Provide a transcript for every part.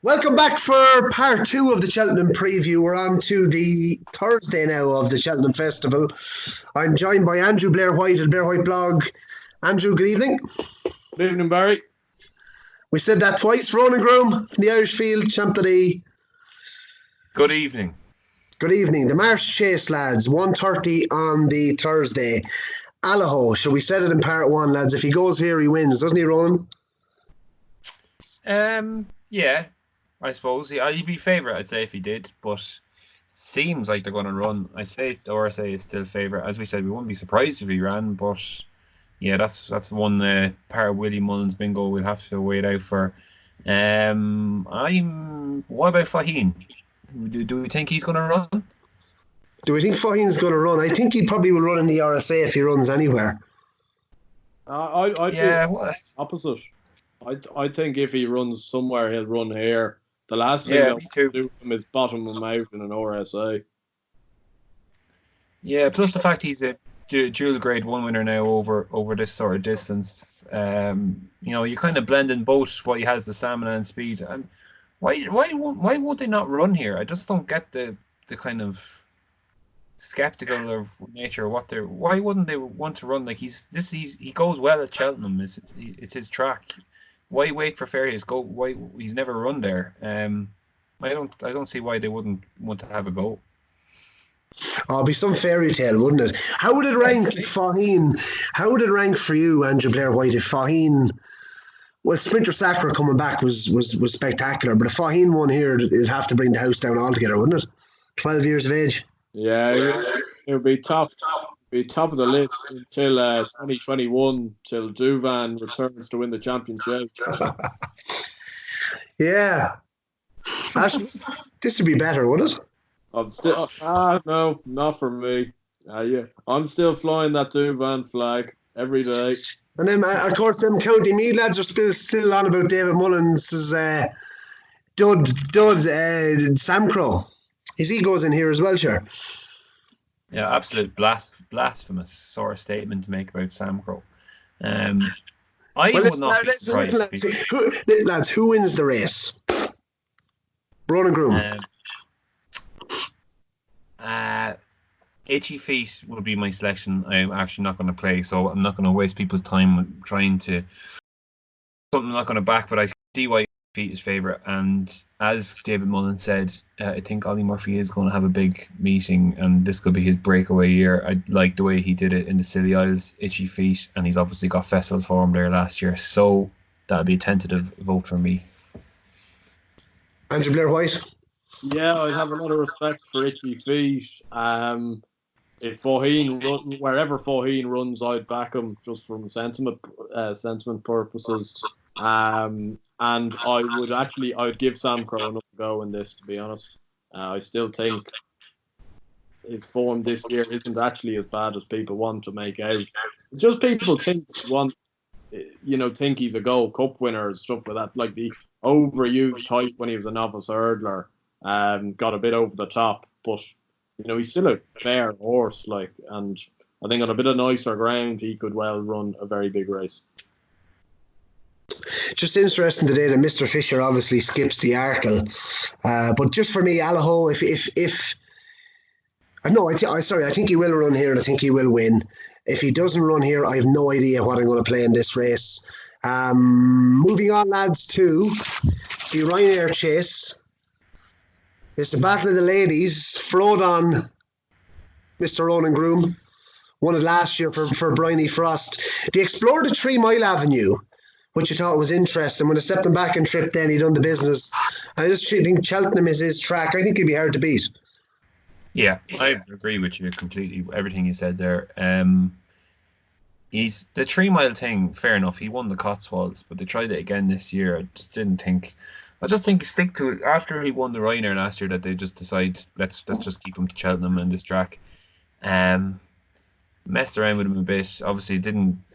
Welcome back for part 2 of the Cheltenham preview. We're on to the Thursday now of the Cheltenham Festival. I'm joined by Andrew Blair White at Blair White Blog. Andrew, good evening. Good evening, Barry. We said that twice. Ronan Groome from the Irish Field, Champ.ie. Good evening. Good evening. The Marsh Chase, lads, 1:30 on the Thursday. Allaho, shall we said it in part 1, lads? If he goes here, he wins, doesn't he, Ronan? Yeah. I suppose he'd be favourite, I'd say, if he did, but seems like they're going to run. I say the RSA is still favourite. As we said, we wouldn't be surprised if he ran, but yeah, that's one part of Willie Mullins bingo we'll have to wait out for. What about Faheen? Do we think he's going to run? Do we think Faheen's going to run? I think he probably will run in the RSA if he runs anywhere. I'd do opposite. I think if he runs somewhere, he'll run here. The last thing I do to him is bottom him out in an RSA. Yeah, plus the fact he's a dual grade 1 winner now over this sort of distance. You kind of blend in both what he has, the stamina and speed. And why won't they not run here? I just don't get the kind of skeptical of nature. Why wouldn't they want to run? Like he goes well at Cheltenham. It's his track. Why wait for Fairhays? Why he's never run there? I don't see why they wouldn't want to have a go. Oh, it'd be some fairy tale, wouldn't it? How would it rank, Faheen? How would it rank for you, Andrew Blair White, if Faheen? Well, Sprinter Sacre coming back was spectacular, but if Faheen won here, it'd have to bring the house down altogether, wouldn't it? 12 years of age. Yeah, it would be top of the list until 2021, till Duvan returns to win the championship. Yeah. This would be better, wouldn't it? I'm still no, not for me. I'm still flying that Duvan flag every day. And then, of course, them County Meath lads are still on about David Mullins' dud Sam Crow. His ego in here as well, sure. Yeah, absolute blasphemous sort of statement to make about Sam Crow. Lads, who wins the race? Ronan Groome. Itchy Feet would be my selection. I'm actually not going to play, so I'm not going to waste people's time trying to something I'm not going to back, but I see why Feet is favourite. And as David Mullins said, I think Ollie Murphy is going to have a big meeting, and this could be his breakaway year. I like the way he did it in the Scilly Isles, Itchy Feet, and he's obviously got festival form there last year, so that'll be a tentative vote for me. Andrew Blair White. Yeah, I have a lot of respect for Itchy Feet. If Faheen wherever Faheen runs, I'd back him just from sentiment purposes. And I'd give Sam Crow another go in this, to be honest. I still think his form this year isn't actually as bad as people want to make out. It's just people think he's a Gold Cup winner and stuff like that. Like the overused hype when he was a novice hurdler, got a bit over the top, but he's still a fair horse, and I think on a bit of nicer ground he could well run a very big race. Just interesting today that Mr. Fisher obviously skips the Arkle, but just for me, Allaho, I think he will run here and I think he will win. If he doesn't run here, I have no idea what I'm going to play in this race. Moving on, lads, to the Ryanair Chase. It's the Battle of the Ladies. Frodon, Mr. Ronan Groome, won it last year for Bryony Frost. They explored the 3 Mile Avenue, which I thought was interesting. When I stepped him back and tripped, then he done the business. I just think Cheltenham is his track. I think he'd be hard to beat. Yeah, I agree with you completely. Everything you said there. He's the 3 mile thing. Fair enough. He won the Cotswolds, but they tried it again this year. I just think stick to it. After he won the Ryanair last year, that they just decide let's just keep him to Cheltenham and this track. Messed around with him a bit. Obviously,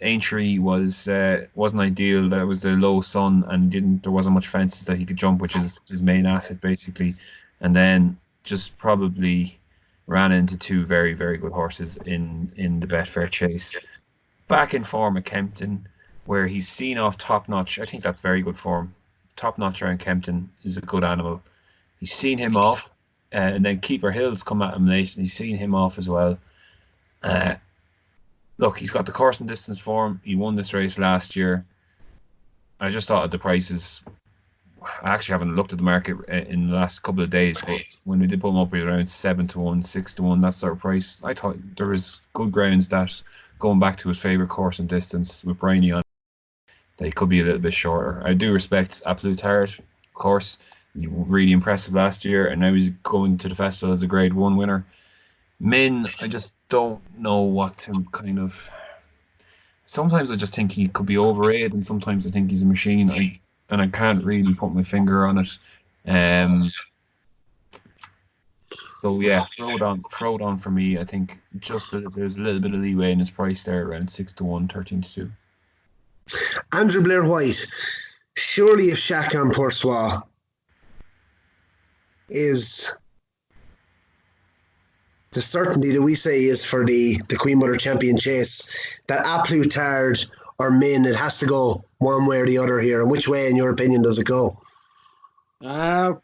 Aintree wasn't ideal. That was the low sun, and there wasn't much fences that he could jump, which is his main asset basically. And then just probably ran into two very, very good horses in the Betfair Chase. Back in form at Kempton, where he's seen off top notch. I think that's very good form. Top notch around Kempton is a good animal. He's seen him off, and then Keeper Hill's come at him late, and he's seen him off as well. Look, he's got the course and distance form. He won this race last year. I just thought at the prices. I actually haven't looked at the market in the last couple of days, but when we did put him up, we were around 7-1, 6-1, that sort of price. I thought there was good grounds that going back to his favourite course and distance with Briney on, that he could be a little bit shorter. I do respect APlusTard, of course. He was really impressive last year, and now he's going to the festival as a Grade 1 winner. Min, I just don't know what to kind of... Sometimes I just think he could be overrated, and sometimes I think he's a machine. I can't really put my finger on it. So yeah, Frodon for me. I think just that there's a little bit of leeway in his price there, around 6-1, 13-2. Andrew Blair White. Surely if Chacun Poursuit is the certainty that we say is for the Queen Mother Champion Chase, that APlusTard or Min, it has to go one way or the other here. And which way, in your opinion, does it go? I'd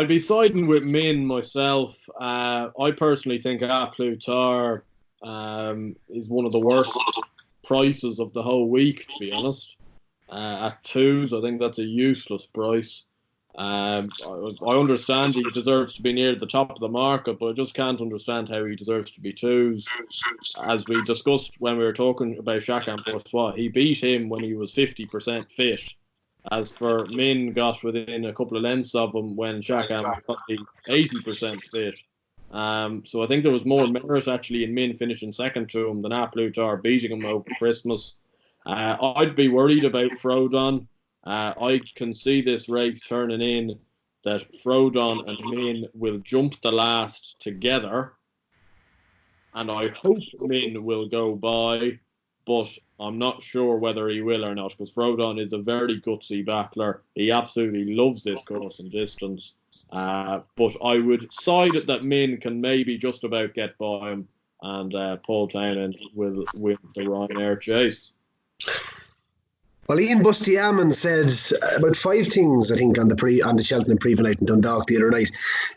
be siding with Min myself. I personally think APlusTard is one of the worst prices of the whole week, to be honest. At 2s, I think that's a useless price. I understand he deserves to be near the top of the market, but I just can't understand how he deserves to be 2s. As we discussed when we were talking about Chacun Poursuit, he beat him when he was 50% fit. As for Min, got within a couple of lengths of him when Chacun was probably 80% fit. So I think there was more merit actually in Min finishing second to him than APlusTard beating him over Christmas. I'd be worried about Frodon. I can see this race turning in that Frodon and Min will jump the last together, and I hope Min will go by, but I'm not sure whether he will or not, because Frodon is a very gutsy battler. He absolutely loves this course and distance, but I would side that Min can maybe just about get by him, and Paul Townend will win the Ryanair Chase. Well, Ian Bustiaman said about 5 things, I think, on the Cheltenham preview night in Dundalk the other night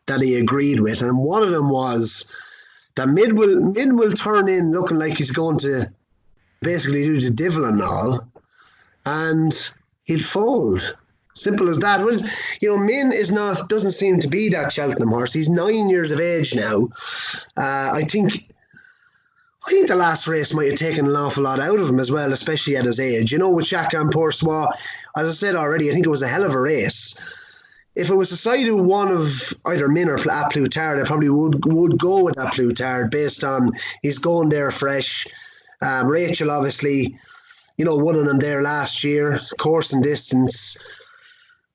that he agreed with, and one of them was that Min will turn in looking like he's going to basically do the devil and all, and he'll fold. Simple as that. Well, Min doesn't seem to be that Cheltenham horse. He's 9 years of age now. I think the last race might have taken an awful lot out of him as well, especially at his age. With Chacun Poursuit, as I said already, I think it was a hell of a race. If it was decided one of either Min or APlusTard, I probably would go with APlusTard based on he's going there fresh. Rachel, obviously, won on him there last year, course and distance.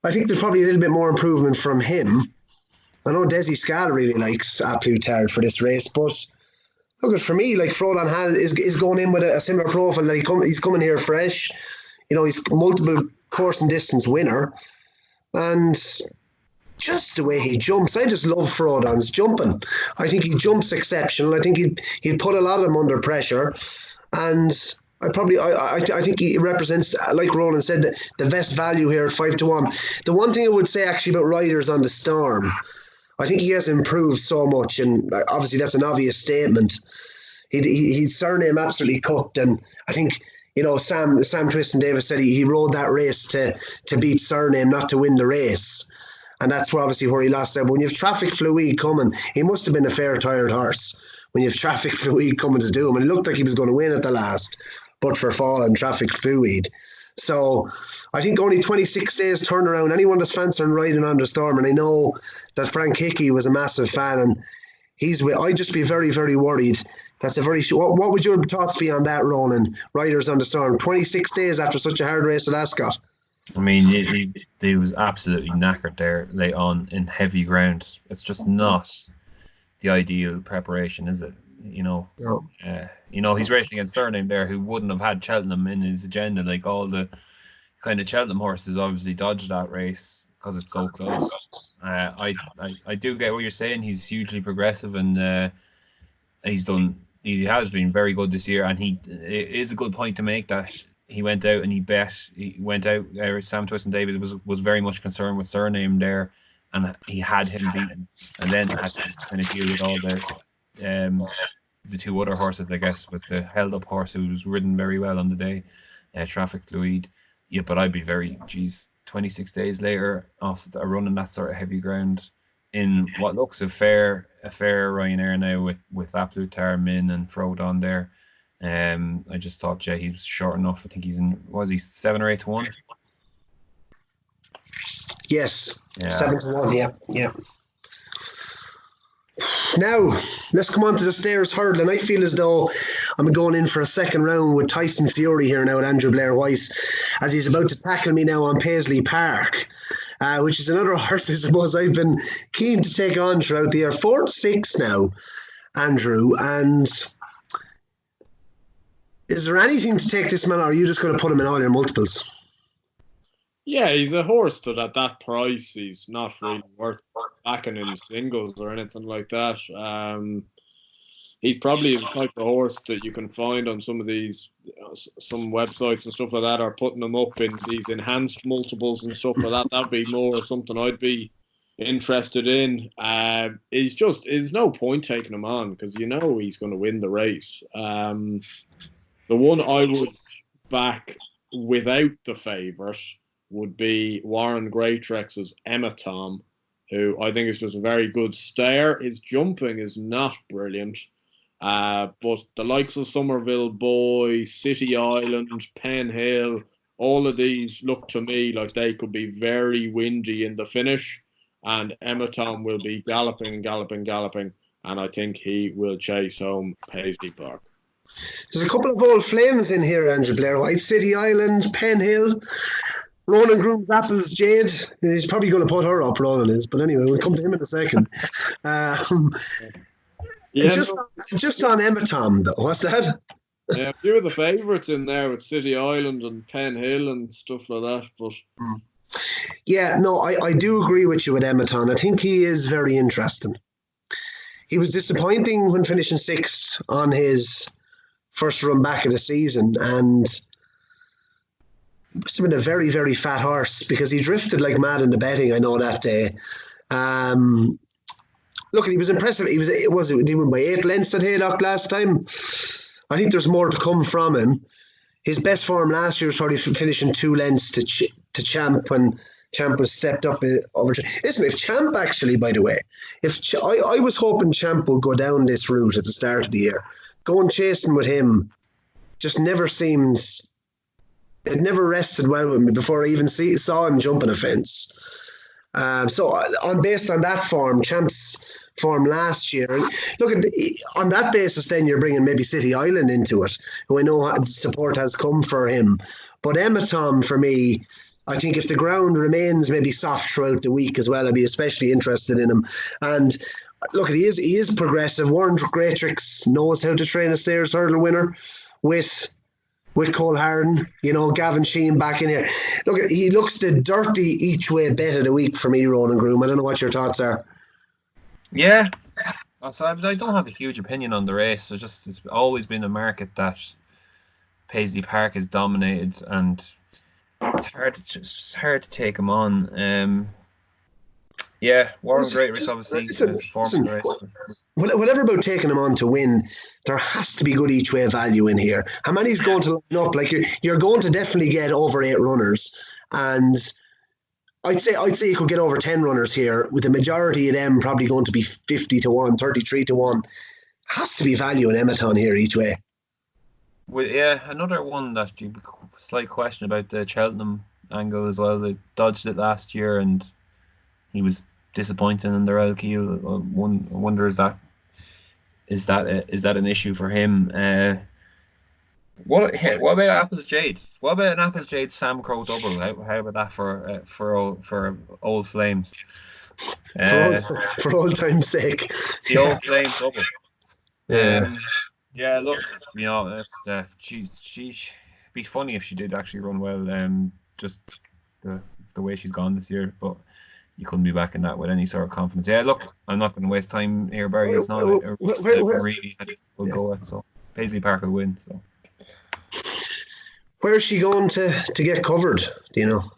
I think there's probably a little bit more improvement from him. I know Desi Scala really likes APlusTard for this race, but look, for me, like Frodon is going in with a similar profile. That he's coming here fresh. He's multiple course and distance winner, and just the way he jumps, I just love Frodon's jumping. I think he jumps exceptional. I think he'd put a lot of them under pressure, and I think he represents, like Ronan said, the best value here at 5-1. The one thing I would say actually about riders on the Storm, I think he has improved so much, and obviously that's an obvious statement. His surname absolutely cooked, and I think Sam Twiston Davis said he rode that race to beat surname, not to win the race, and that's obviously where he lost out. But when you have Traffic Fluid coming, he must have been a fair tired horse when you have Traffic Fluid coming to do him, and it looked like he was going to win at the last, but for falling Traffic Fluid. So I think only 26 days turnaround. Anyone that's fancying riding on the Storm, and I know that Frank Hickey was a massive fan, and I'd just be very, very worried. That's a very short. What would your thoughts be on that, Ronan? Riders on the Storm, 26 days after such a hard race at Ascot. I mean, he was absolutely knackered there late on in heavy ground. It's just not the ideal preparation, is it? No. He's racing against Surname there, who wouldn't have had Cheltenham in his agenda. Like all the kind of Cheltenham horses obviously dodged that race. because it's so close. I do get what you're saying. He's hugely progressive, and he has been very good this year. And it is a good point to make that he went out and he went out. Sam Twiston David was very much concerned with surname there, and he had him beaten, and then had to kind of deal with all the two other horses, I guess, with the held up horse who was ridden very well on the day, Traffic Fluid. Yeah, but I'd be 26 days later off running that sort of heavy ground in what looks a fair Ryanair now with APlusTard, Min and Frodon there. I just thought he was short enough. I think he's in, was he 7 or 8 to 1? Yes, yeah. 7 to 1. Yeah. Now, let's come on to the stairs hurdle, and I feel as though I'm going in for a second round with Tyson Fury here now at Andrew Blair White, as he's about to tackle me now on Paisley Park, which is another horse I suppose I've been keen to take on throughout the year. 4 to 6 now, Andrew, and is there anything to take this man, or are you just going to put him in all your multiples? Yeah, he's a horse that at that price, he's not really worth backing in singles or anything like that. He's probably the type of horse that you can find on some of these, some websites and stuff like that are putting them up in these enhanced multiples and stuff like that. That'd be more something I'd be interested in. There's no point taking him on because you know he's going to win the race. The one I would back without the favourite would be Warren Greatrex's Emitom, who I think is just a very good stayer. His jumping is not brilliant, but the likes of Somerville Boy, City Island, Penn Hill, all of these look to me like they could be very windy in the finish, and Emitom will be galloping, and I think he will chase home Paisley Park. There's a couple of old flames in here, Andrew Blair White. City Island, Penn Hill, Ronan Groome's Apples Jade. He's probably going to put her up, Ronan is. But anyway, we'll come to him in a second. Just on Emitom, though. What's that? Yeah, a few of the favourites in there with City Island and Penn Hill and stuff like that. But yeah, no, I do agree with you with Emitom. I think he is very interesting. He was disappointing when finishing 6th on his first run back of the season, and must have been a very, very fat horse because he drifted like mad in the betting. I know that day. Look, he was impressive. He won by 8 lengths at Haylock last time. I think there's more to come from him. His best form last year was probably finishing 2 lengths to Champ when Champ was stepped up over. Listen, if Champ actually, by the way, I was hoping Champ would go down this route at the start of the year. Going chasing with him just never seems. It never rested well with me before I even saw him jumping a fence. Based on that form, Champ's form last year, look on that basis, then you're bringing maybe City Island into it, who I know support has come for him. But Emitom, for me, I think if the ground remains maybe soft throughout the week as well, I'd be especially interested in him. And look, he is progressive. Warren Greatrix knows how to train a stairs hurdle winner with Cole Harden, Gavin Sheehan back in here. Look, he looks the dirty each way bet of the week for me, Ronan Groome. I don't know what your thoughts are. Yeah, so I don't have a huge opinion on the race. It's always been a market that Paisley Park is dominated, and it's hard to take him on. Yeah, Warren Greatrix obviously performed in the race. Whatever about taking him on to win, there has to be good each way value in here. How many is going to line up? Like you're going to definitely get over 8 runners, and I'd say you could get over 10 runners here, with the majority of them probably going to be 50 to 1, 33 to 1. Has to be value in Emitom here each way. Well, yeah, another one that you slight question about the Cheltenham angle as well. They dodged it last year, and he was disappointing in the Royal Keel. I wonder is that an issue for him? What about Apples Jade? What about an Apples Jade Sam Crow double? How about that for old flames? For old time's sake, the old flame double. Yeah. Look, it's she'd be funny if she did actually run well. Just the the way she's gone this year, but you couldn't be backing that with any sort of confidence. Yeah, look, I'm not going to waste time here, Barry. It's not a really had a good go at, so Paisley Park will win. So where is she going to get covered? Do you know?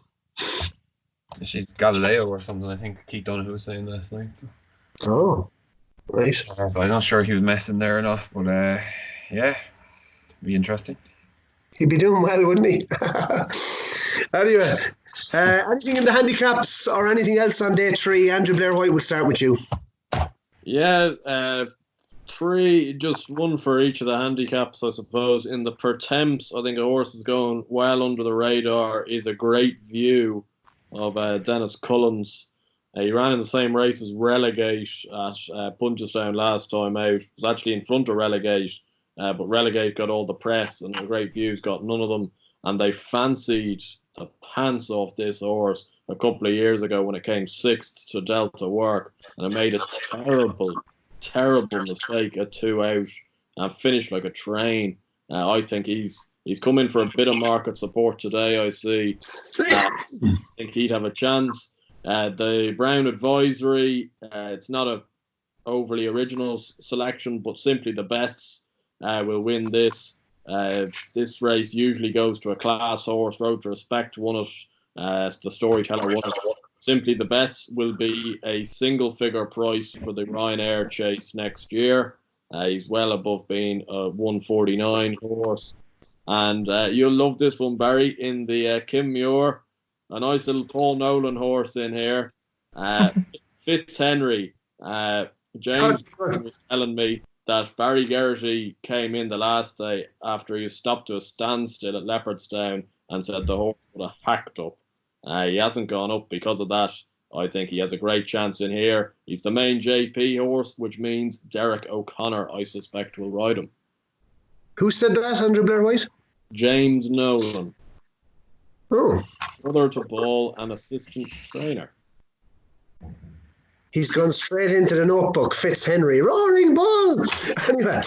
She's Galileo or something. I think Keith Donoghue was saying last night. So. Oh, right. But I'm not sure if he was messing there or not. But yeah, be interesting. He'd be doing well, wouldn't he? Anyway, anything in the handicaps or anything else on day 3? Andrew Blair White, we'll start with you. Yeah, 3, just one for each of the handicaps, I suppose. In the Pertemps, I think a horse is going well under the radar is A Great View of Dennis Cullens. He ran in the same race as Relegate at Punchestown last time out. It was actually in front of Relegate, but Relegate got all the press and A Great View's got none of them. And they fancied the pants off this horse a couple of years ago when it came 6th to Delta Work. And it made a terrible mistake at 2 out and finished like a train. I think he's come in for a bit of market support today, I see. I think he'd have a chance. The Brown Advisory, it's not a overly original selection, but Simply the Bets will win this. This race usually goes to a class horse. Road to Respect won it. The Storyteller won it. Simply the Bets will be a single-figure price for the Ryanair Chase next year. He's well above being a 149 horse. And you'll love this one, Barry, in the Kim Muir. A nice little Paul Nolan horse in here. Fitzhenry. James was telling me that Barry Geraghty came in the last day after he stopped to a standstill at Leopardstown and said the horse would have hacked up. He hasn't gone up because of that. I think he has a great chance in here. He's the main JP horse, which means Derek O'Connor, I suspect, will ride him. Who said that, Andrew Blair White? James Nolan. Oh. Brother to Ball and assistant trainer. He's gone straight into the notebook. Fitzhenry, Roaring Bull. Anyway,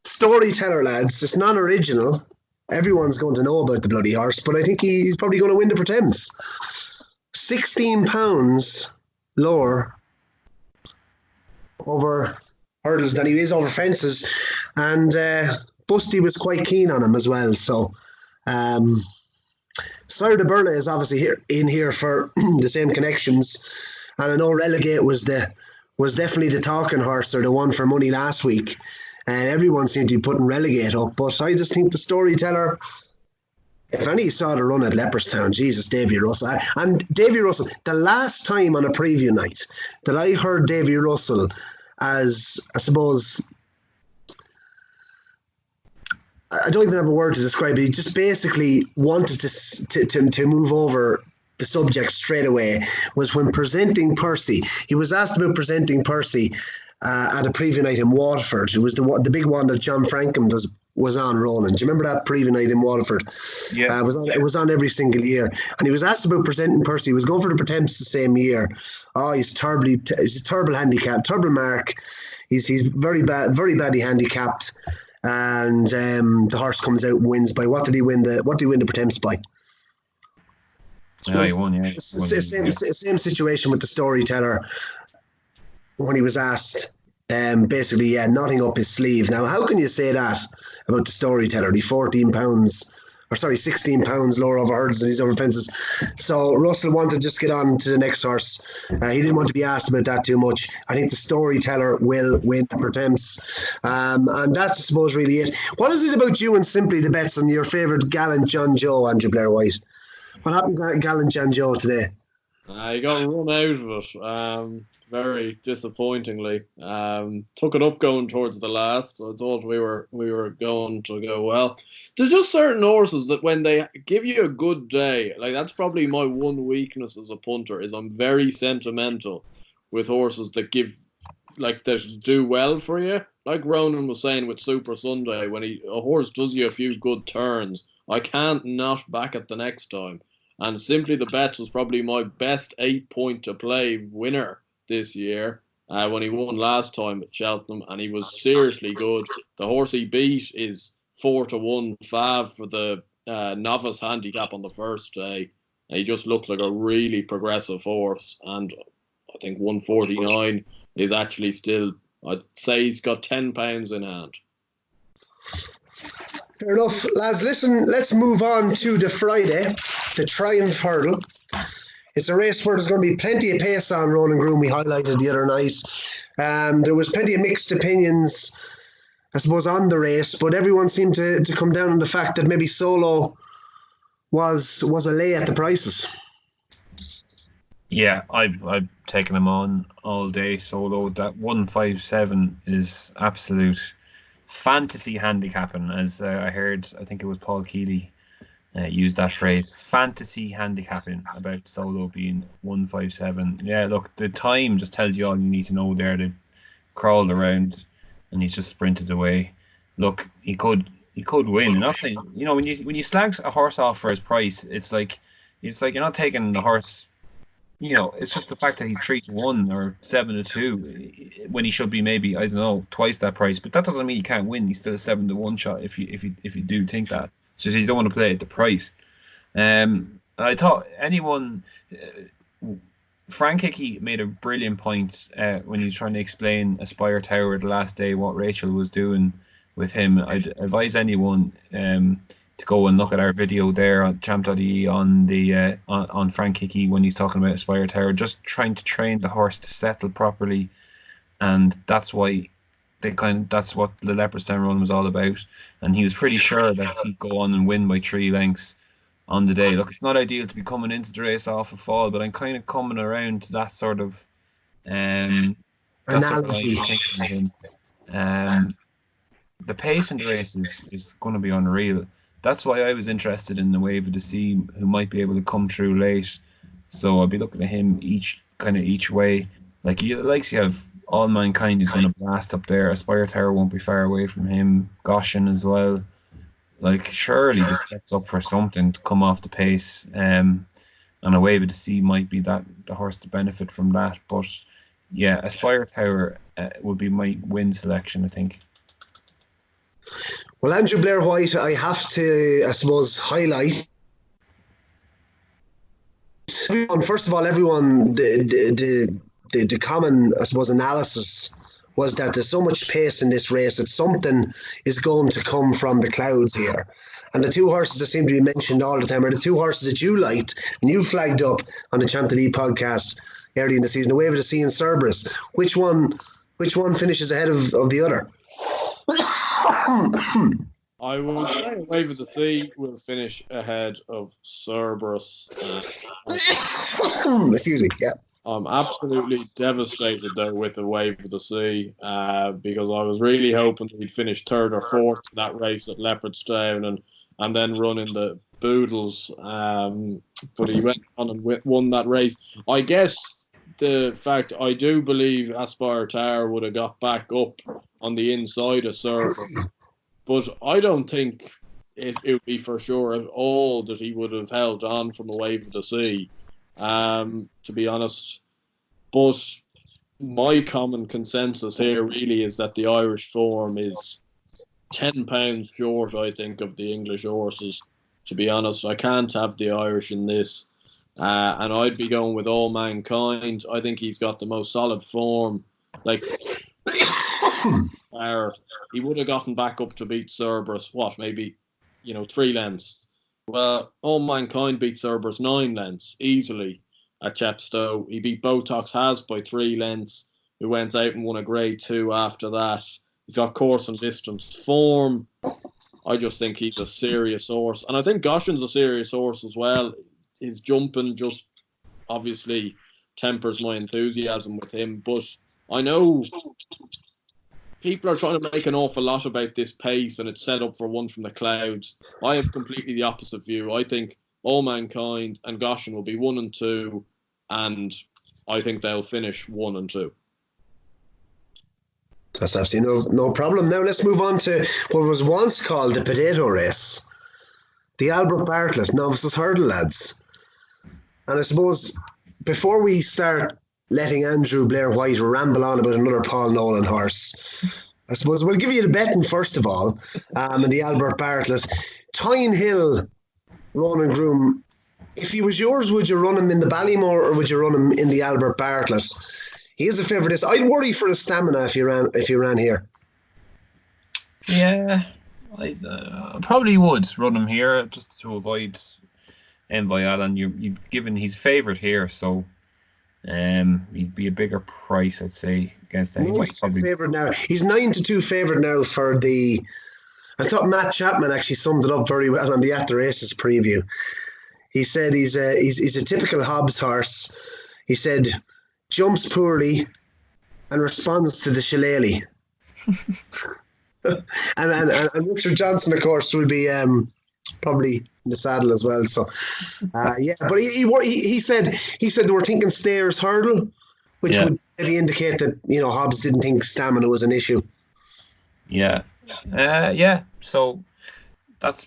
Storyteller, lads. It's non-original. Everyone's going to know about the bloody horse, but I think he's probably going to win the Pertemps. £16 lower over hurdles than he is over fences, and Busty was quite keen on him as well. So Sire de Burla is obviously in here for the same connections, and I know Relegate was definitely the talking horse or the one for money last week. Everyone seemed to be putting Relegate up, but I just think the Storyteller, if any saw the run at Leopardstown, Jesus, Davy Russell. And Davy Russell, the last time on a preview night that I heard Davy Russell as, I suppose, I don't even have a word to describe it, he just basically wanted to move over the subject straight away, was when presenting Percy. He was asked about presenting Percy at a preview night in Waterford. It was the big one that John Frankham was on, Ronan. Do you remember that preview night in Waterford? Yeah. It was on every single year. And he was asked about presenting Percy. He was going for the Pertemps the same year. Oh, he's a terrible handicap, terrible mark. He's very badly handicapped. And the horse comes out and wins by what did he win the Pertemps by? Yeah, he won, yeah. Same situation with the Storyteller when he was asked, basically, nothing up his sleeve. Now, how can you say that about the Storyteller? He's £16 lower over hurdles than he's over fences. So Russell wanted to just get on to the next horse. He didn't want to be asked about that too much. I think the Storyteller will win the Pertemps. And that's, I suppose, really it. What is it about you and Simply the Bets and your favourite gallant John Joe, Andrew Blair White? What happened to gallant John Joe today? He got run out of it. Very disappointingly. Took it up going towards the last. I thought we were going to go well. There's just certain horses that when they give you a good day, like that's probably my one weakness as a punter, is I'm very sentimental with horses that do well for you. Like Ronan was saying with Super Sunday, when a horse does you a few good turns, I can't not back it the next time. And Simply the Bets was probably my best 8-point to play winner this year when he won last time at Cheltenham, and he was seriously good. The horse he beat is 4-1 fav for the novice handicap on the first day. And he just looks like a really progressive horse. And I think 149 is actually still, I'd say he's got £10 in hand. Fair enough. Lads, listen, let's move on to the Friday, the Triumph Hurdle. It's a race where there's going to be plenty of pace on. Ronan Groome, we highlighted the other night. There was plenty of mixed opinions, I suppose, on the race, but everyone seemed to come down on the fact that maybe Solo was a lay at the prices. Yeah, I've taken him on all day. Solo, that 157 is absolute fantasy handicapping, as I heard. I think it was Paul Keeley used that phrase, fantasy handicapping, about Solo being 157. Yeah, look, the time just tells you all you need to know there. They crawled around and he's just sprinted away. Look, he could win. And obviously, you know, when you slag a horse off for his price, it's like you're not taking the horse. You know, it's just the fact that he's 3-1 or 7-2 when he should be maybe, I don't know, twice that price. But that doesn't mean he can't win. He's still a 7-1 shot if you do think that. It's just you don't want to play at the price. I thought Frank Hickey made a brilliant point when he was trying to explain Aspire Tower the last day, what Rachel was doing with him. I'd advise anyone to go and look at our video there on Champ.ie on Frank Hickey when he's talking about Aspire Tower, just trying to train the horse to settle properly, and that's why that's what the Leopardstown run was all about. And he was pretty sure that he'd go on and win by 3 lengths on the day. Look, it's not ideal to be coming into the race off a fall, but I'm kind of coming around to that sort of analogy. The pace in the race is going to be unreal. That's why I was interested in the Wave of the Sea, who might be able to come through late. So I'll be looking at him each way. Like you have Allmankind who's going to blast up there. Aspire Tower won't be far away from him. Goshen as well. Like surely this sets up for something to come off the pace. And a Wave of the Sea might be the horse to benefit from that. But yeah, Aspire Tower would be my win selection, I think. Well, Andrew Blair White, I have to, I suppose, highlight. First of all, everyone, the common, I suppose, analysis was that there's so much pace in this race that something is going to come from the clouds here. And the 2 horses that seem to be mentioned all the time are the 2 horses that you liked and you flagged up on the Champ.ie podcast early in the season, the Wave of the Sea and Cerberus. Which one finishes ahead of the other? I would say Wave of the Sea will finish ahead of Cerberus. Excuse me, yeah. I'm absolutely devastated though with the Wave of the Sea because I was really hoping he'd finish 3rd or 4th in that race at Leopardstown and then run in the Boodles. But he went on and won that race. I guess the fact I do believe Aspire Tower would have got back up on the inside of Cerberus, but I don't think it would be for sure at all that he would have held on from a Wave of the Sea. To be honest, but my common consensus here really is that the Irish form is £10 short, I think, of the English horses. To be honest, I can't have the Irish in this, and I'd be going with Allmankind. I think he's got the most solid form. Like, he would have gotten back up to beat Cerberus. Maybe 3 lengths. Well, Allmankind beat Cerberus 9 lengths easily at Chepstow. He beat Botox Has by 3 lengths, who went out and won a Grade 2 after that. He's got course and distance form. I just think he's a serious horse. And I think Goshen's a serious horse as well. His jumping just obviously tempers my enthusiasm with him. But I know people are trying to make an awful lot about this pace and it's set up for one from the clouds. I have completely the opposite view. I think Allmankind and Goshen will be 1 and 2, and I think they'll finish 1 and 2. That's absolutely no problem. Now let's move on to what was once called the potato race, the Albert Bartlett Novices Hurdle, lads. And I suppose before we start letting Andrew Blair White ramble on about another Paul Nolan horse, I suppose we'll give you the betting first of all, and the Albert Bartlett. Tyne Hill, Ronan Groome, If he was yours, would you run him in the Ballymore or would you run him in the Albert Bartlett? He is a favourite. I'd worry for his stamina if you ran here. Yeah, I probably would run him here just to avoid Envoy Allen. You've given his favourite here, so he'd be a bigger price, I'd say, against that. He might probably favourite now. He's 9-2 favourite now for the. I thought Matt Chapman actually summed it up very well on the After Races preview. He said he's a typical Hobbs horse. He said jumps poorly and responds to the shillelagh. and Richard Johnson, of course, will be probably in the saddle as well. So yeah, but he said they were thinking stairs hurdle, which would maybe indicate that Hobbs didn't think stamina was an issue. Yeah, yeah. So that's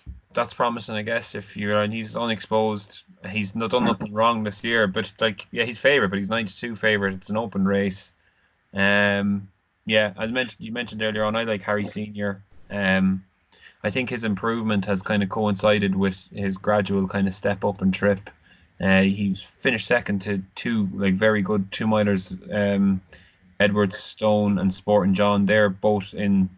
promising, I guess. If you're and he's unexposed, he's not done nothing wrong this year. But he's favourite, but he's 9-2 favourite. It's an open race. Yeah, as you mentioned earlier on, I like Harry Senior. I think his improvement has kind of coincided with his gradual kind of step up and trip. He's finished second to two very good 2-milers, Edward Stone and Sporting John. They're both in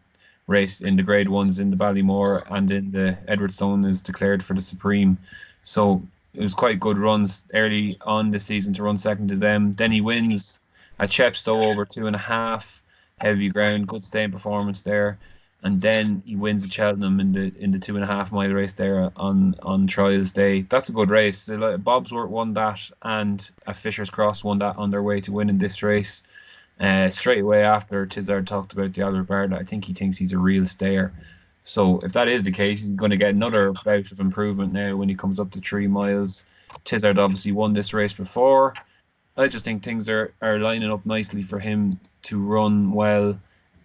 the grade ones in the Ballymore, and in the Edward Stone is declared for the Supreme. So it was quite good runs early on this season to run second to them. Then he wins at Chepstow over 2.5, heavy ground, good staying performance there. And then he wins at Cheltenham in the 2.5 mile race there on Trials Day. That's a good race. Bobsworth won that, and Fisher's Cross won that on their way to winning this race. Straight away after Tizard talked about the Albert Bartlett, I think he thinks he's a real stayer. So if that is the case, he's going to get another bout of improvement now when he comes up to 3 miles. Tizard obviously won this race before. I just think things are lining up nicely for him to run well.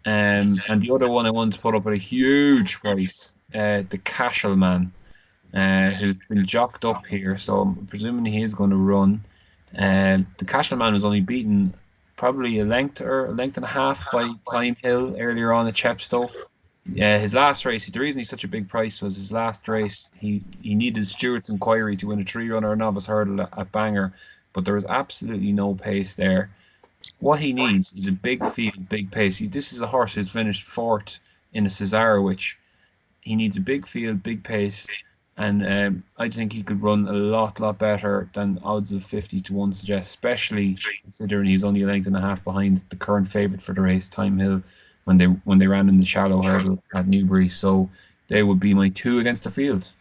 And the other one I wanted to put up at a huge price, the Cashel Man, who's been jocked up here. So I'm presuming he is going to run. The Cashel Man was only beaten probably a length and a half by Time Hill earlier on at Chepstow. His last race, the reason he's such a big price was his last race. He needed Stewart's Inquiry to win a 3-runner novice hurdle at Bangor, but there was absolutely no pace there. What he needs is a big field, big pace. This is a horse who's finished 4th in a Cesarewitch. He needs a big field, big pace, and I think he could run a lot better than odds of 50-1 suggest, especially considering he's only a length and a half behind the current favourite for the race, Time Hill, when they ran in the shallow hurdle at Newbury. So they would be my 2 against the field.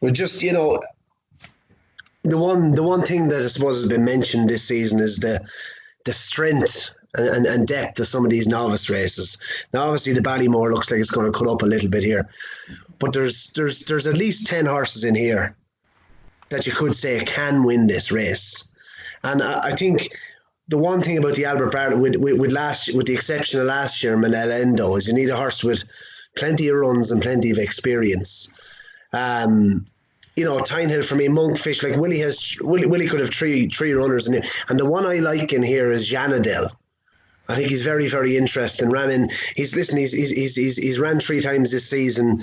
Well, just the one thing that I suppose has been mentioned this season is the strength and depth of some of these novice races. Now, obviously, the Ballymore looks like it's going to cut up a little bit here, but there's at least 10 horses in here that you could say can win this race. And I think the one thing about the Albert Bartlett, with the exception of last year, Manel Endo, is you need a horse with plenty of runs and plenty of experience. Time Hill for me, Monkfish, Willie could have three runners in here. And the one I like in here is Janadel. I think he's very, very interesting. He's ran 3 times this season,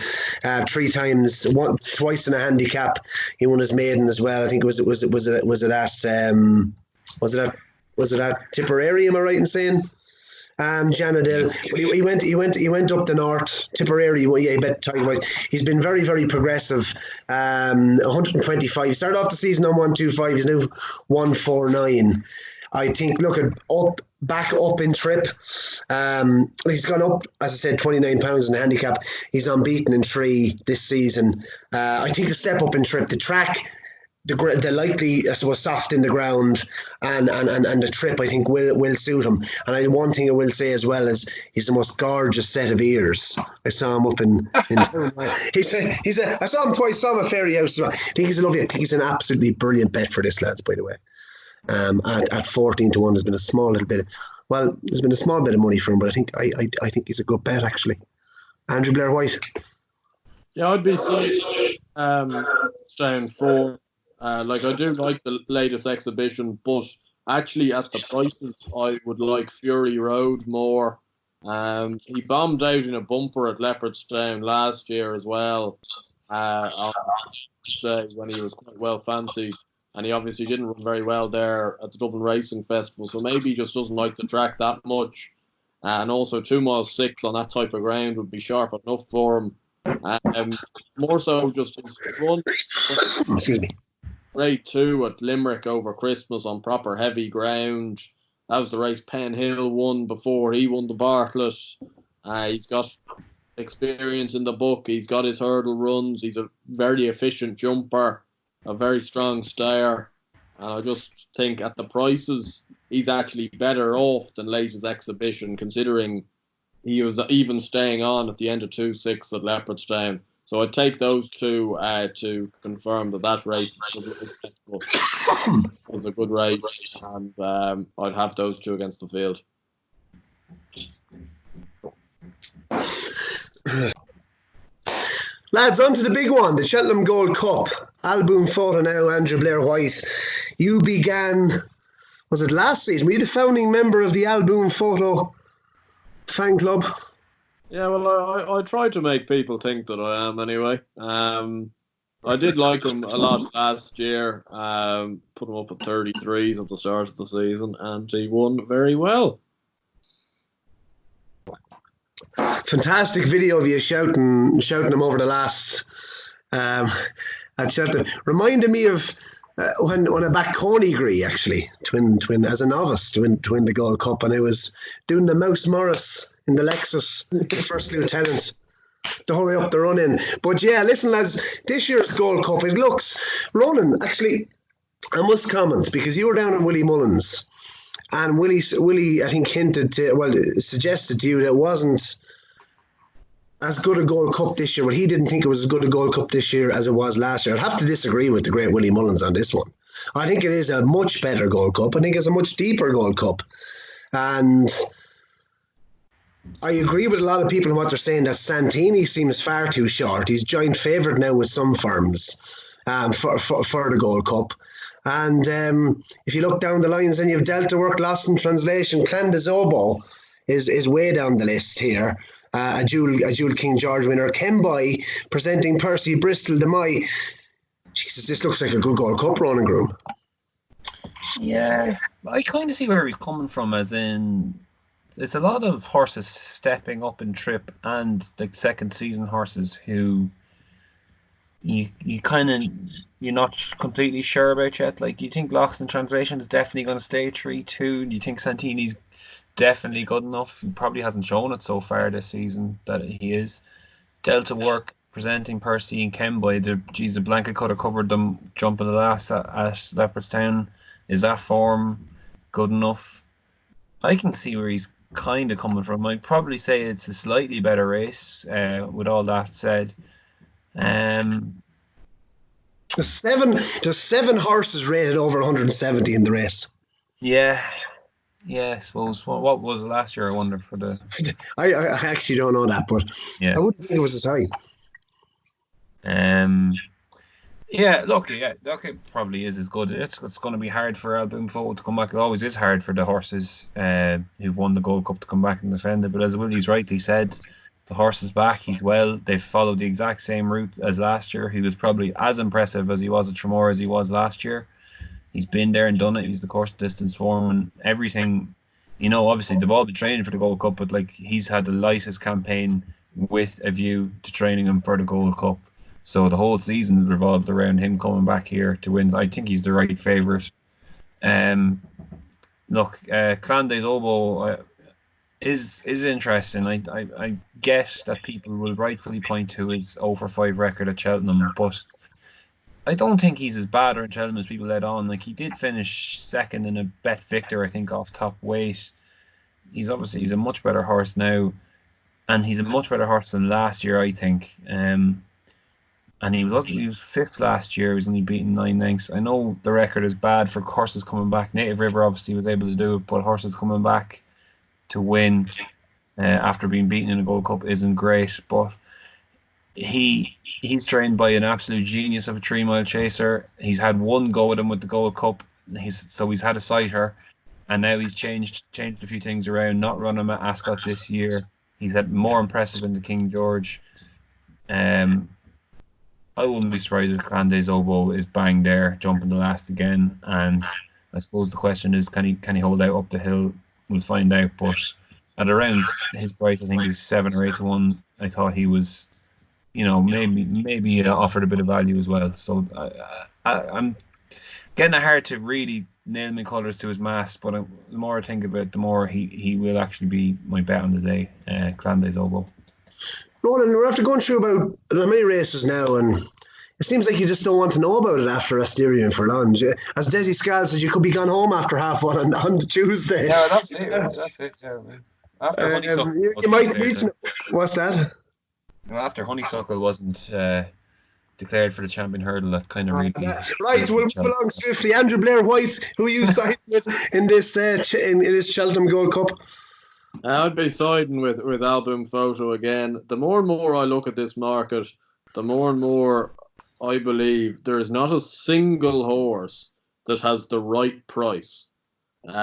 3 times, twice in a handicap. He won his maiden as well. I think was it at Tipperary? Am I right in saying? Janadel. He went up the north, Tipperary. He bet time. He's been very, very progressive. 125. He started off the season on 125. He's now 149. I think back up in trip. He's gone up, as I said, 29 pounds in the handicap. He's unbeaten in 3 this season. I think the step up in trip, the track, the likely, I suppose, soft in the ground and the trip, I think will suit him. And one thing I will say as well is he's the most gorgeous set of ears. I saw him up in I saw him twice, saw him at Fairy House. I think he's lovely. I think he's an absolutely brilliant bet for this, lads, by the way. At 14-1, there's been a small bit of money for him, but I think he's a good bet, actually. Andrew Blair White. Yeah, I'd be staying for. I do like the latest exhibition, but actually at the prices, I would like Fury Road more. He bombed out in a bumper at Leopardstown last year as well on this day when he was quite well fancied. And he obviously didn't run very well there at the Dublin Racing Festival. So maybe he just doesn't like the track that much. And also 2 miles 6 on that type of ground would be sharp enough for him. More so just his run. Excuse me. Grade 2 at Limerick over Christmas on proper heavy ground. That was the race Penn Hill won before he won the Bartlett. He's got experience in the book. He's got his hurdle runs. He's a very efficient jumper, a very strong stayer. And I just think at the prices, he's actually better off than Leighton's exhibition, considering he was even staying on at the end of 2-6 at Leopardstown. So I'd take those two to confirm that race was a good race, and I'd have those two against the field. Lads, on to the big one, the Cheltenham Gold Cup. Album photo now, Andrew Blair White. You began, was it last season? Were you the founding member of the Album photo fan club? Yeah, well, I try to make people think that I am anyway. I did like him a lot last year. Put him up at 33s at the start of the season, and he won very well. Fantastic video of you shouting him over the last at Cheltenham. Reminded me of when I backed Coney actually, twin as a novice to win the Gold Cup, and I was doing the Mouse Morris in the Lexus, first lieutenant, the whole way up the run in. But yeah, listen, lads, this year's Gold Cup, it looks, Ronan, actually, I must comment, because you were down on Willie Mullins, and Willie, I think, suggested to you that it wasn't as good a Gold Cup this year. Well, he didn't think it was as good a Gold Cup this year as it was last year. I'd have to disagree with the great Willie Mullins on this one. I think it is a much better Gold Cup. I think it's a much deeper Gold Cup. And I agree with a lot of people in what they're saying, that Santini seems far too short. He's joint favourite now with some firms for the Gold Cup. And if you look down the lines, then you have Delta Work, Lost in Translation. Clan Des Obeaux is way down the list here. A dual King George winner. Kemboy presenting Percy Bristol Demai. Jesus, this looks like a good Gold Cup, Ronan Groome. Yeah, I kind of see where he's coming from, as in it's a lot of horses stepping up in trip, and the second season horses who you're not completely sure about yet. Like, you think Lost in Translation is definitely going to stay 3-2. You think Santini's definitely good enough. He probably hasn't shown it so far this season that he is. Delta Work presenting Percy and Kemboy. The blanket could have covered them jumping the last at Leopardstown. Is that form good enough? I can see where he's kind of coming from. I'd probably say it's a slightly better race, with all that said. There's seven horses rated over 170 in the race. Yeah, I suppose. What was it last year, I wonder, for the... I actually don't know that, but yeah. I wouldn't think it was a sorry. Yeah, look, it probably is as good. It's going to be hard for Album Photo to come back. It always is hard for the horses who've won the Gold Cup to come back and defend it. But as Willie's rightly said, the horse is back. He's well. They've followed the exact same route as last year. He was probably as impressive as he was at Tramore as he was last year. He's been there and done it. He's the course distance form and everything. You know, obviously they've all been training for the Gold Cup, but like, he's had the lightest campaign with a view to training him for the Gold Cup. So the whole season has revolved around him coming back here to win. I think he's the right favourite. Look, Clan Des Obeaux is interesting. I get that people will rightfully point to his 0-5 record at Cheltenham, but I don't think he's as bad in Cheltenham as people let on. Like, he did finish second in a Bet Victor, I think, off top weight. He's a much better horse now, and he's a much better horse than last year, I think. And he was fifth last year. He was only beaten 9 lengths. I know the record is bad for horses coming back. Native River obviously was able to do it, but horses coming back to win after being beaten in a Gold Cup isn't great. But he's trained by an absolute genius of a 3-mile chaser. He's had one go at him with the Gold Cup. He's had a sighter, and now he's changed a few things around. Not running him at Ascot this year. He's had more impressive in the King George. I wouldn't be surprised if Des Obeaux is bang there, jumping the last again. And I suppose the question is, can he hold out up the hill? We'll find out. But at around his price, I think he's 7 or 8 to 1. I thought he was, maybe offered a bit of value as well. So I'm getting it hard to really nail my colours to his mast. But the more I think of it, the more he will actually be my bet on the day. Des Obeaux. Ronan, we're after going through about many races now, and it seems like you just don't want to know about it after Asterion for lunch. As Desi Scal says, you could be gone home after half one on Tuesday. Yeah, that's it. That's it. Yeah, after Honeysuckle, you might reach. What's that? Well, after Honeysuckle wasn't declared for the champion hurdle, that kind of really. Right, we'll move along swiftly. Andrew Blair White, who you signed with in this in this Cheltenham Gold Cup. I'd be siding with Album Photo again. The more and more I look at this market, the more and more I believe there is not a single horse that has the right price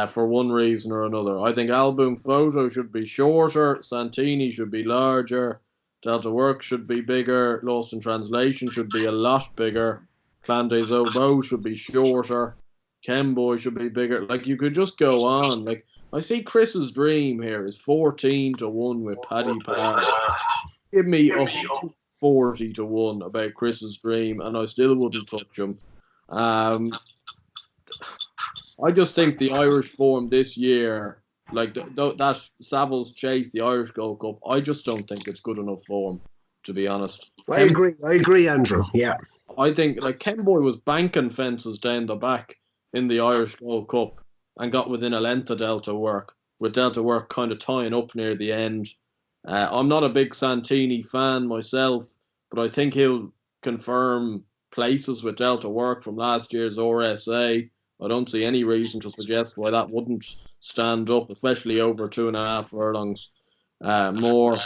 for one reason or another. I think Album Photo should be shorter, Santini should be larger, Delta Work should be bigger, Lost in Translation should be a lot bigger, Des Obeaux should be shorter, Chemboy should be bigger. Like, you could just go on. Like, I see Chris's Dream here is 14 to 1 with Paddy Park. Give me a 40 to 1 about Chris's Dream, and I still wouldn't touch him. I just think the Irish form this year, like that Savills Chase, the Irish Gold Cup, I just don't think it's good enough form, to be honest. I agree, Andrew. Yeah. I think, like, Chemboy was banking fences down the back in the Irish Gold Cup and got within a length of Delta Work, with Delta Work kind of tying up near the end. I'm not a big Santini fan myself, but I think he'll confirm places with Delta Work from last year's RSA. I don't see any reason to suggest why that wouldn't stand up, especially over 2.5 furlongs more.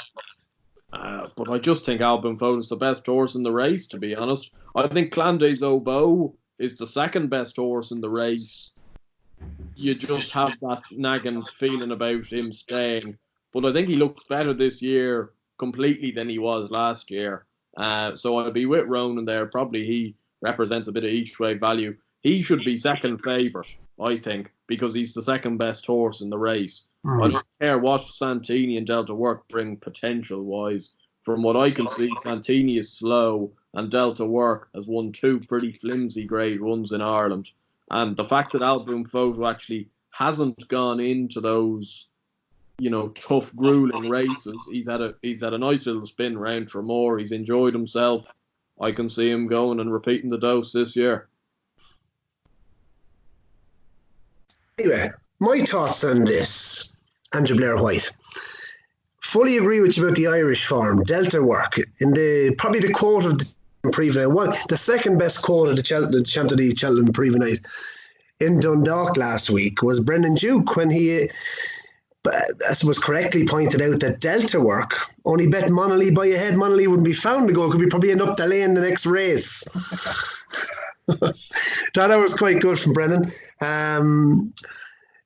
But I just think Album Photo's the best horse in the race, to be honest. I think Des Obeaux is the second best horse in the race. You just have that nagging feeling about him staying. But I think he looks better this year completely than he was last year. So I'll be with Ronan there. Probably he represents a bit of each way value. He should be second favourite, I think, because he's the second best horse in the race. I don't care what Santini and Delta Work bring potential-wise. From what I can see, Santini is slow and Delta Work has won 2 pretty flimsy grade runs in Ireland. And the fact that Album Photo actually hasn't gone into those, tough, grueling races. He's had a nice little spin round Tremor. He's enjoyed himself. I can see him going and repeating the dose this year. Anyway, my thoughts on this, Andrew Blair White. Fully agree with you about the Irish form. Delta Work in probably the quote of the Preview. The second best quote of the Champ.ie Cheltenham Preview night in Dundalk last week was Brendan Duke when he, I suppose, correctly pointed out that Delta Work only bet Monolly by a head. Monolly wouldn't be found to go. Could be probably end up the lane the next race. That was quite good from Brendan.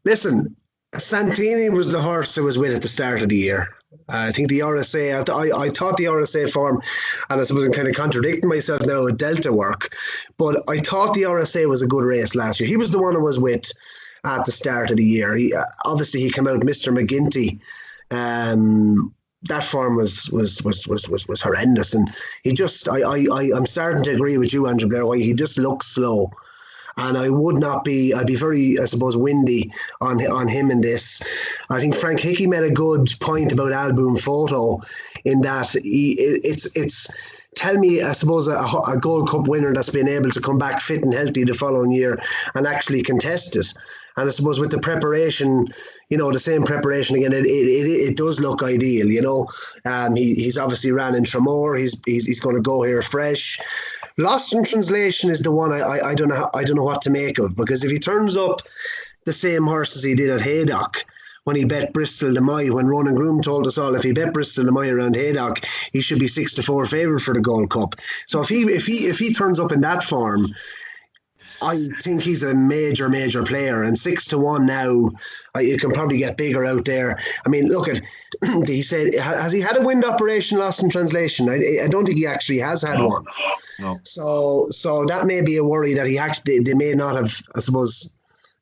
Listen, Santini was the horse I was with at the start of the year. I think the RSA, I thought the RSA form, and I suppose I'm kind of contradicting myself now with Delta Work, but I thought the RSA was a good race last year. He was the one I was with at the start of the year. Obviously he came out Mr. McGinty. That form was horrendous, and he just I'm starting to agree with you, Andrew Blair White. He just looks slow. And I'd be very, I suppose, windy on him in this. I think Frank Hickey made a good point about Album Photo in that it's tell me, I suppose, a Gold Cup winner that's been able to come back fit and healthy the following year and actually contest it. And I suppose with the preparation, the same preparation again, it does look ideal. He's obviously ran in Tremor. He's going to go here fresh. Lost in Translation is the one I don't know what to make of, because if he turns up the same horse as he did at Haydock when he bet Bristol de Mai, when Ronan Groome told us all if he bet Bristol de Mai around Haydock, he should be 6 to 4 favourite for the Gold Cup. So if he turns up in that form, I think he's a major player, and 6-1 now. You can probably get bigger out there. I mean, look at. He said, has he had a wind operation lost in translation? I don't think he actually has had one. No. So that may be a worry that they may not have, I suppose,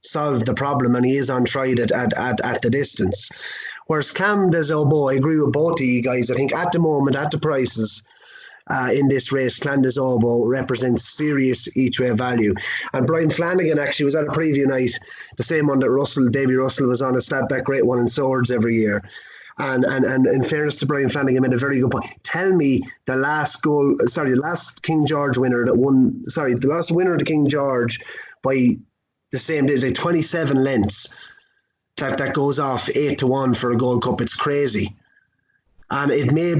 solved the problem, and he is on tried at the distance. Whereas Cam Des Obeaux, I agree with both of you guys. I think at the moment, at the prices in this race, Clan Des Obeaux represents serious each-way value. And Brian Flanagan actually was at a preview night, the same one that Davy Russell was on, a Statback Great One in Swords every year. And in fairness to Brian Flanagan, made a very good point. Tell me the last King George winner the last winner of the King George by the same day, like 27 lengths, that goes off 8-1 for a Gold Cup. It's crazy. And it may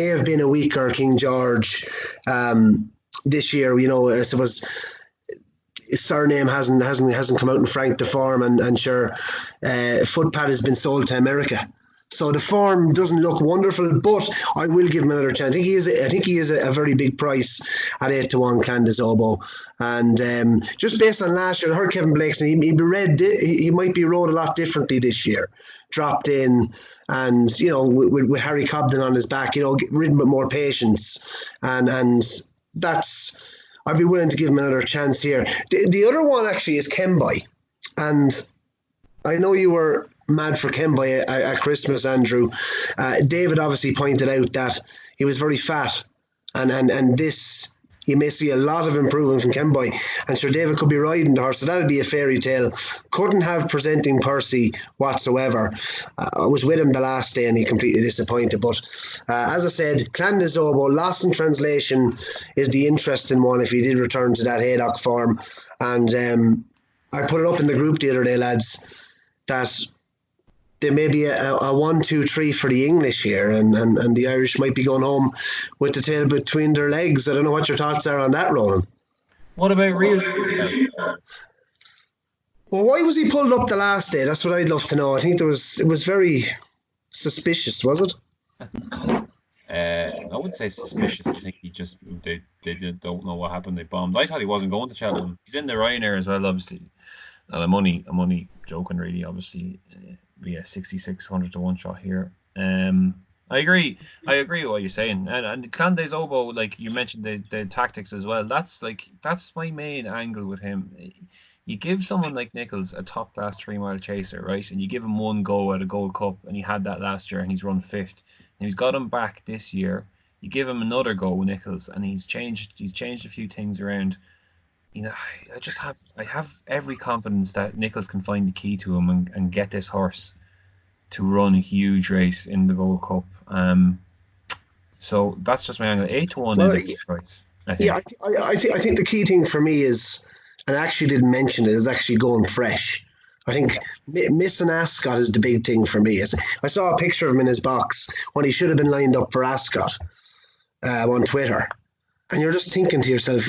have been a weaker King George this year. You know, I suppose his surname hasn't come out in Frank the form, and sure, Footpad has been sold to America. So the form doesn't look wonderful, but I will give him another chance. I think he is a very big price at 8-1, Clan Des Obeaux. And just based on last year, I heard Kevin Blakeson, he might be rode a lot differently this year. Dropped in, and you know, with Harry Cobden on his back, you know, ridden with more patience, and that's, I'd be willing to give him another chance here. The other one actually is Kembai, and I know you were mad for Kembai at Christmas, Andrew. David obviously pointed out that he was very fat, and this, you may see a lot of improvement from Kembai. And sure, David could be riding the horse, so that'd be a fairy tale. Couldn't have presenting Percy whatsoever. I was with him the last day and he completely disappointed. But as I said, Clan Des Obeaux, lost in translation, is the interesting one if he did return to that Haydock form. And I put it up in the group the other day, lads, that there may be a 1, 2, 3 for the English here, and the Irish might be going home with the tail between their legs. I don't know what your thoughts are on that, Ronan. What about Real? Well, why was he pulled up the last day? That's what I'd love to know. I think it was very suspicious, was it? I wouldn't say suspicious. I think they don't know what happened. They bombed. I thought he wasn't going to Cheltenham. He's in the Ryanair as well, obviously. And I'm only joking, really. Obviously, 6,600 to one shot here. I agree with what you're saying. And Clan Des Obeaux, like you mentioned, the tactics as well. That's my main angle with him. You give someone like Nichols a top class 3 mile chaser, right? And you give him one go at a Gold Cup, and he had that last year, and he's run 5th. And he's got him back this year. You give him another go with Nichols, and he's changed a few things around. You know, I have every confidence that Nichols can find the key to him and get this horse to run a huge race in the Gold Cup. So that's just my angle. 8-1 is a good price. I think. Yeah, I think the key thing for me is, and I actually didn't mention it, is actually going fresh. I think missing Ascot is the big thing for me. I saw a picture of him in his box when he should have been lined up for Ascot on Twitter, and you're just thinking to yourself,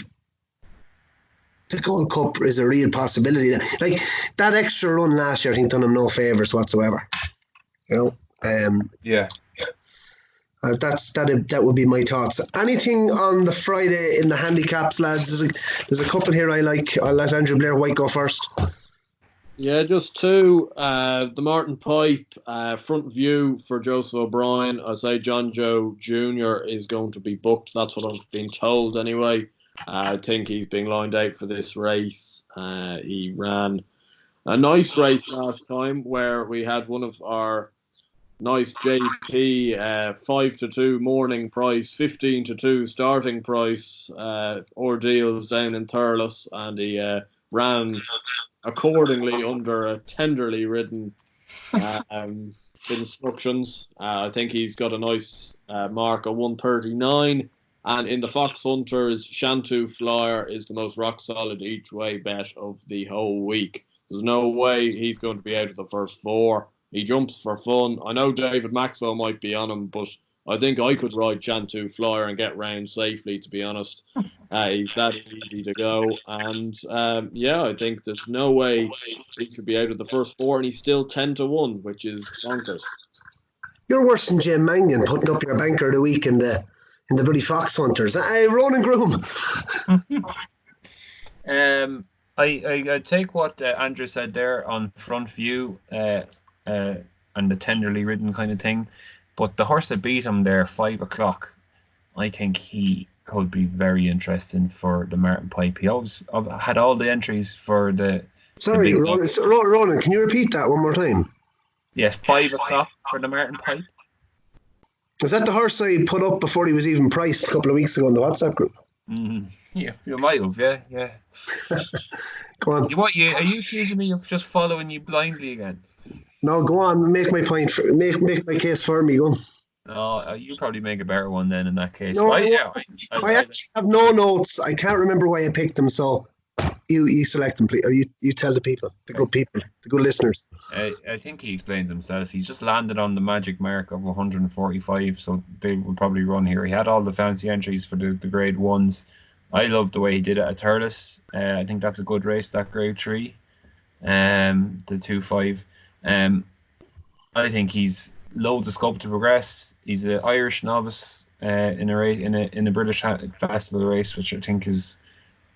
the Gold Cup is a real possibility. Like that extra run last year, I think done him no favours whatsoever. You know, yeah. That would be my thoughts. Anything on the Friday in the handicaps, lads? There's a couple here I like. I'll let Andrew Blair White go first. Yeah, just 2. The Martin Pipe front view for Joseph O'Brien. I'd say John Joe Jr. is going to be booked. That's what I've been told anyway. I think he's being lined out for this race. He ran a nice race last time where we had one of our nice JP 5-2 morning price, 15-2 starting price ordeals down in Thurles, and he ran accordingly under a tenderly written instructions. I think he's got a nice mark of 139. And in the Fox Hunters, Shantou Flyer is the most rock solid each way bet of the whole week. There's no way he's going to be out of the first 4. He jumps for fun. I know David Maxwell might be on him, but I think I could ride Shantou Flyer and get round safely, to be honest. He's that easy to go. And I think there's no way he should be out of the first 4, and he's still 10-1, which is bonkers. You're worse than Jim Mangan putting up your banker of the week in the bloody Fox Hunters. Ronan Groome. I take what Andrew said there on front view and the tenderly ridden kind of thing, but the horse that beat him there, 5 o'clock, I think he could be very interesting for the Martin Pipe. He always had all the entries for the Sorry, big Ronan, can you repeat that one more time? Yes, 5 o'clock for the Martin Pipe. Is that the horse I put up before he was even priced a couple of weeks ago in the WhatsApp group? Yeah, you might have, yeah. Go on. Are you accusing me of just following you blindly again? No, go on. Make my point. Make my case for me. Go on. No, you probably make a better one then in that case. No, I actually have no notes. I can't remember why I picked them. So you select them, please, or you tell the people, the good listeners. I think he explains himself. He's just landed on the magic mark of 145, so they will probably run here. He had all the fancy entries for the grade ones. I love the way he did it at Thurles. I think that's a good race, that grade 3. The 2-5. I think he's loads of scope to progress. He's an Irish novice in a British festival race, which I think is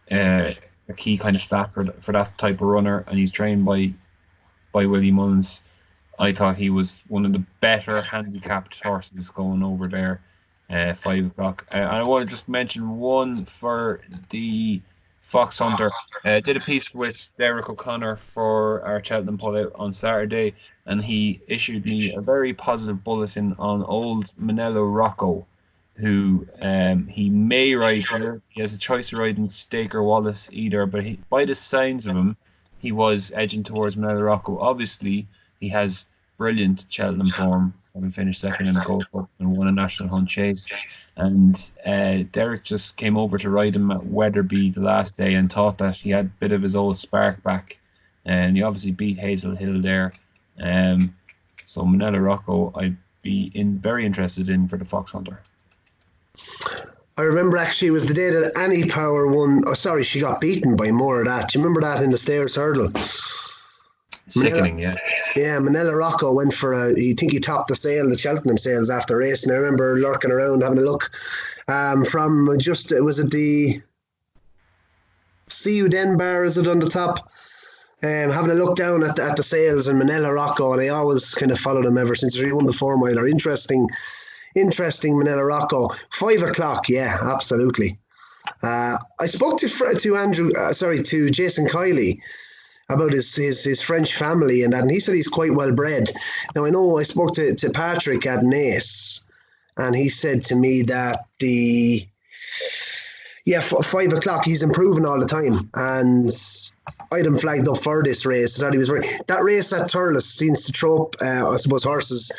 a key kind of stat for that type of runner, and he's trained by Willie Mullins. I thought he was one of the better handicapped horses going over there. 5 o'clock. I want to just mention one for the Fox Hunter. Did a piece with Derek O'Connor for our Cheltenham pullout on Saturday, and he issued me a very positive bulletin on old Manello Rocco, who he may ride here. He has a choice of riding Stake or Wallace either, but by the signs of him, he was edging towards Manello Rocco. Obviously, he has brilliant Cheltenham form, having finished second in the Gold Cup and won a National Hunt Chase. And Derek just came over to ride him at Wetherby the last day and thought that he had a bit of his old spark back. And he obviously beat Hazel Hill there. So Manello Rocco, I'd be very interested in for the Fox Hunter. I remember actually it was the day that Annie Power won. Oh, sorry, she got beaten by more of that. Do you remember that in the Stairs Hurdle? Sickening, yeah. Yeah, Manello Rocco went for he topped the Cheltenham sales after race, and I remember lurking around having a look from just, was it the See You Den bar, is it on the top? Having a look down at the sales and Manello Rocco, and I always kind of followed him ever since he won the 4-miler. Interesting Manello Rocco. 5 o'clock, yeah, absolutely. I spoke to Andrew, to Jason Kiley about his French family and that, and he said he's quite well bred. Now I know I spoke to Patrick at Nace, and he said to me that 5 o'clock he's improving all the time, and I'd him flagged up for this race. I thought he was right. That race at Thurles seems to throw up, I suppose, horses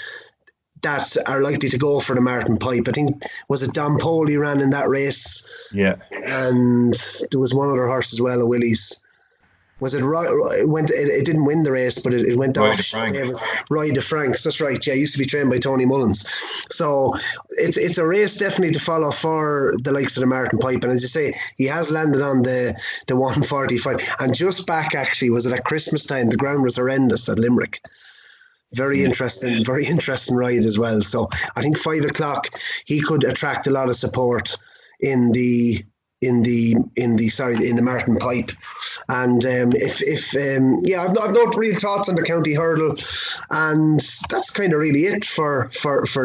that are likely to go for the Martin Pipe. I think, was it Don Poli ran in that race? Yeah. And there was one other horse as well, a Willie's. Was it it didn't win the race, but it went off. Roy de Franks, that's right. Yeah, used to be trained by Tony Mullins. So it's a race definitely to follow for the likes of the Martin Pipe. And as you say, he has landed on the 145. And just back, actually, was it at Christmas time? The ground was horrendous at Limerick. Very interesting ride as well. So I think 5 o'clock he could attract a lot of support in the Martin Pipe. And I've no real thoughts on the county hurdle, and that's kind of really it for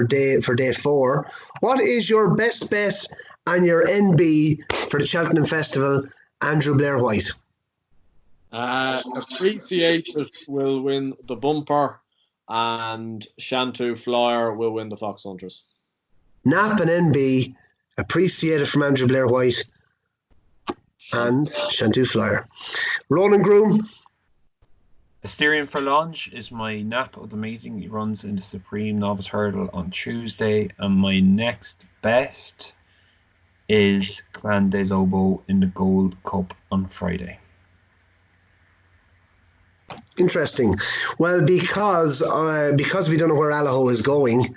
day 4. What is your best bet and your NB for the Cheltenham Festival, Andrew Blair White? Appreciated will win the bumper, and Shantou Flyer will win the Fox Hunters. Nap and NB, Appreciated from Andrew Blair White and Shantou Flyer. Ronan Groome. Asterion for Longe is my nap of the meeting. He runs in the Supreme Novice Hurdle on Tuesday, and my next best is Clan Des Obeaux in the Gold Cup on Friday. Interesting. Well, because we don't know where Allaho is going,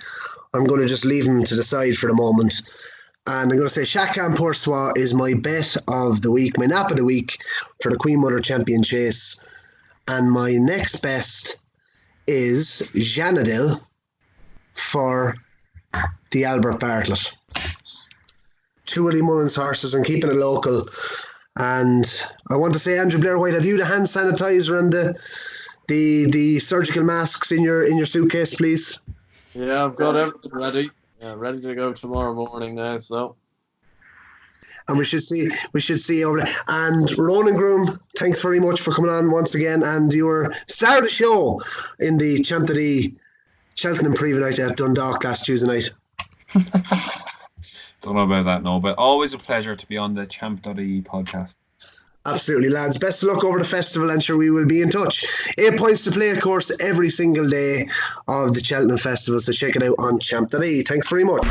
I'm going to just leave him to the side for the moment. And I'm going to say Chacun Pour Soi is my bet of the week, my nap of the week for the Queen Mother Champion Chase. And my next best is Janadil for the Albert Bartlett. 2 Willie Mullins horses, and keeping it local. And I want to say, Andrew Blair White, have you the hand sanitizer and the surgical masks in your suitcase, please? Yeah, I've got everything ready. Yeah, ready to go tomorrow morning now. So. And we should see over there. And Ronan Groome, thanks very much for coming on once again. And you were star of the show in the Champ.ie Cheltenham preview night at Dundalk last Tuesday night. Don't know about that, no, but always a pleasure to be on the Champ.ie podcast. Absolutely, lads. Best of luck over the festival, and sure we will be in touch. 8 points to play, of course, every single day of the Cheltenham Festival, so check it out on Champ.ie. Thanks very much.